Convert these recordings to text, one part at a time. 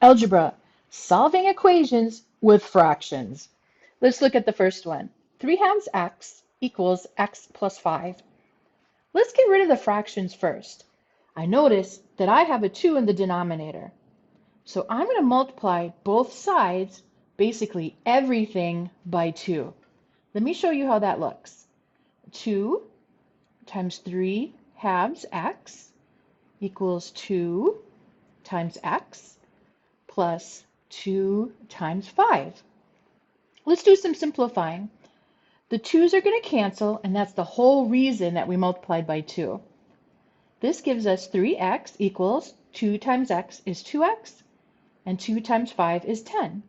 Algebra, solving equations with fractions. Let's look at the first one. 3 halves x equals x plus 5. Let's get rid of the fractions first. I notice that I have a 2 in the denominator. So I'm going to multiply both sides, basically everything, by 2. Let me show you how that looks. 2 times 3 halves x equals 2 times x plus 2 times 5. Let's do some simplifying. The 2's are going to cancel, and that's the whole reason that we multiplied by 2. This gives us 3x equals 2 times x is 2x, and 2 times 5 is 10.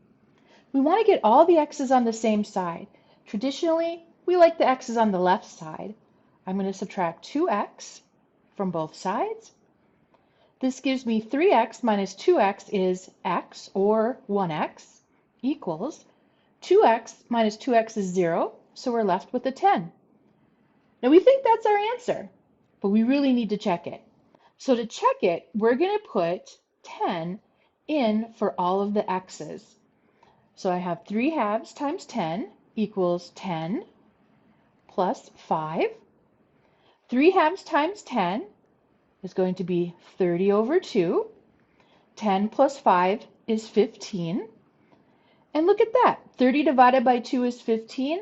We want to get all the x's on the same side. Traditionally, we like the x's on the left side. I'm going to subtract 2x from both sides. This gives me 3x minus 2x is x, or 1x, equals 2x minus 2x is 0, so we're left with a 10. Now we think that's our answer, but we really need to check it. So to check it, we're going to put 10 in for all of the x's. So I have 3 halves times 10 equals 10 plus 5. 3 halves times 10 is going to be 30 over 2. 10 plus 5 is 15. And look at that. 30 divided by 2 is 15.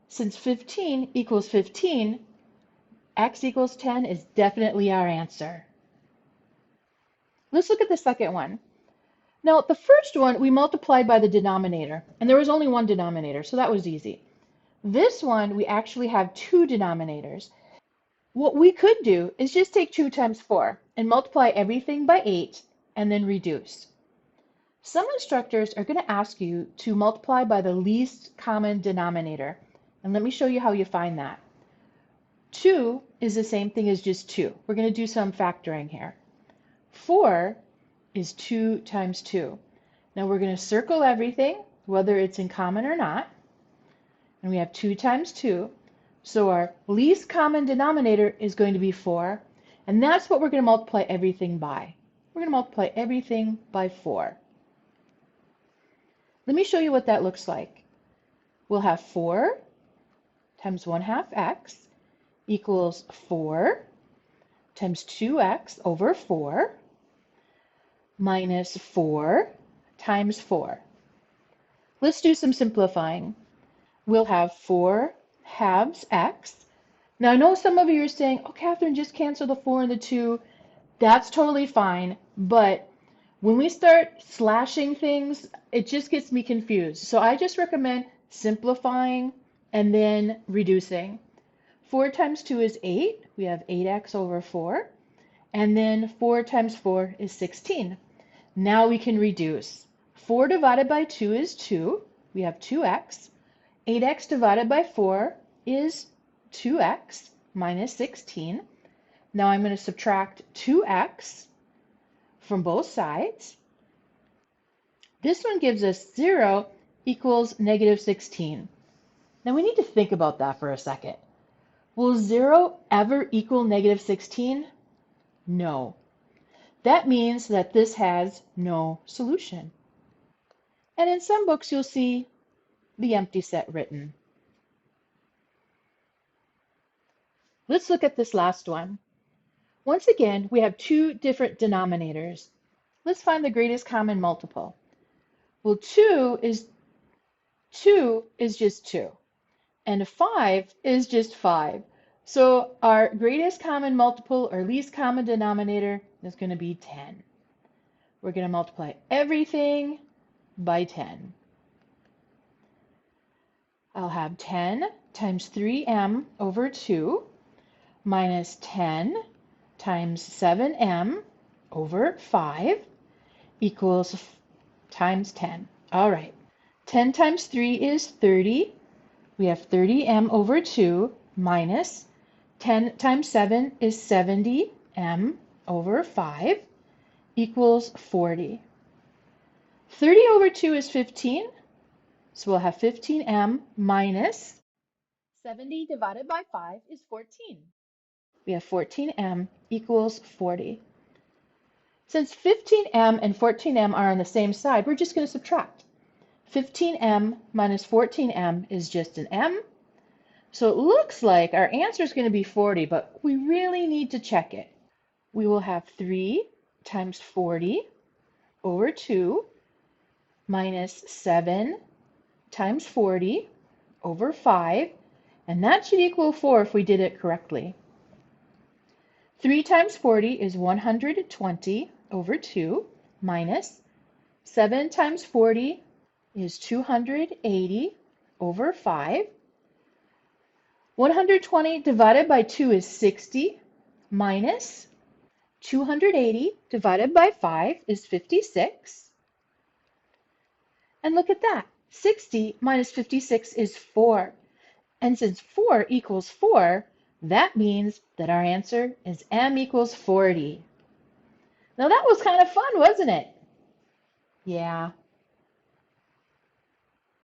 Since 15 equals 15, x equals 10 is definitely our answer. Let's look at the second one. Now, the first one, we multiplied by the denominator, and there was only one denominator, so that was easy. This one, we actually have two denominators. What we could do is just take 2 times 4 and multiply everything by 8 and then reduce. Some instructors are going to ask you to multiply by the least common denominator, and let me show you how you find that. 2 is the same thing as just 2. We're going to do some factoring here. 4 is 2 times 2. Now we're going to circle everything, whether it's in common or not, and we have 2 times 2. So our least common denominator is going to be 4, and that's what we're going to multiply everything by. We're going to multiply everything by 4. Let me show you what that looks like. We'll have 4 times 1 half x equals 4 times 2x over 4 minus 4 times 4. Let's do some simplifying. We'll have 4 halves x. Now I know some of you are saying, oh, Catherine, just cancel the 4 and the 2. That's totally fine, but when we start slashing things, it just gets me confused. So I just recommend simplifying and then reducing. 4 times 2 is 8. We have 8x over 4. And then 4 times 4 is 16. Now we can reduce. 4 divided by 2 is 2. We have 2x. 8x divided by 4 is 2x minus 16. Now I'm going to subtract 2x from both sides. This one gives us 0 equals negative 16. Now we need to think about that for a second. Will 0 ever equal negative 16? No. That means that this has no solution. And in some books you'll see the empty set written. Let's look at this last one. Once again, we have two different denominators. Let's find the greatest common multiple. Well, 2 is just 2, and 5 is just 5. So our greatest common multiple or least common denominator is going to be 10. We're going to multiply everything by 10. I'll have 10 times 3m over 2 minus 10 times 7m over 5 equals times 10. All right. 10 times 3 is 30. We have 30m over 2 minus 10 times 7 is 70m over 5 equals 40. 30 over 2 is 15. So we'll have 15m minus 70 divided by 5 is 14. We have 14m equals 40. Since 15m and 14m are on the same side, we're just going to subtract. 15m minus 14m is just an m. So it looks like our answer is going to be 40, but we really need to check it. We will have 3 times 40 over 2 minus 7 times 40 over 5, and that should equal 4 if we did it correctly. 3 times 40 is 120 over 2 minus 7 times 40 is 280 over 5. 120 divided by 2 is 60 minus 280 divided by 5 is 56. And look at that. 60 minus 56 is 4. And since 4 equals 4, that means that our answer is m equals 40. Now that was kind of fun, wasn't it? Yeah.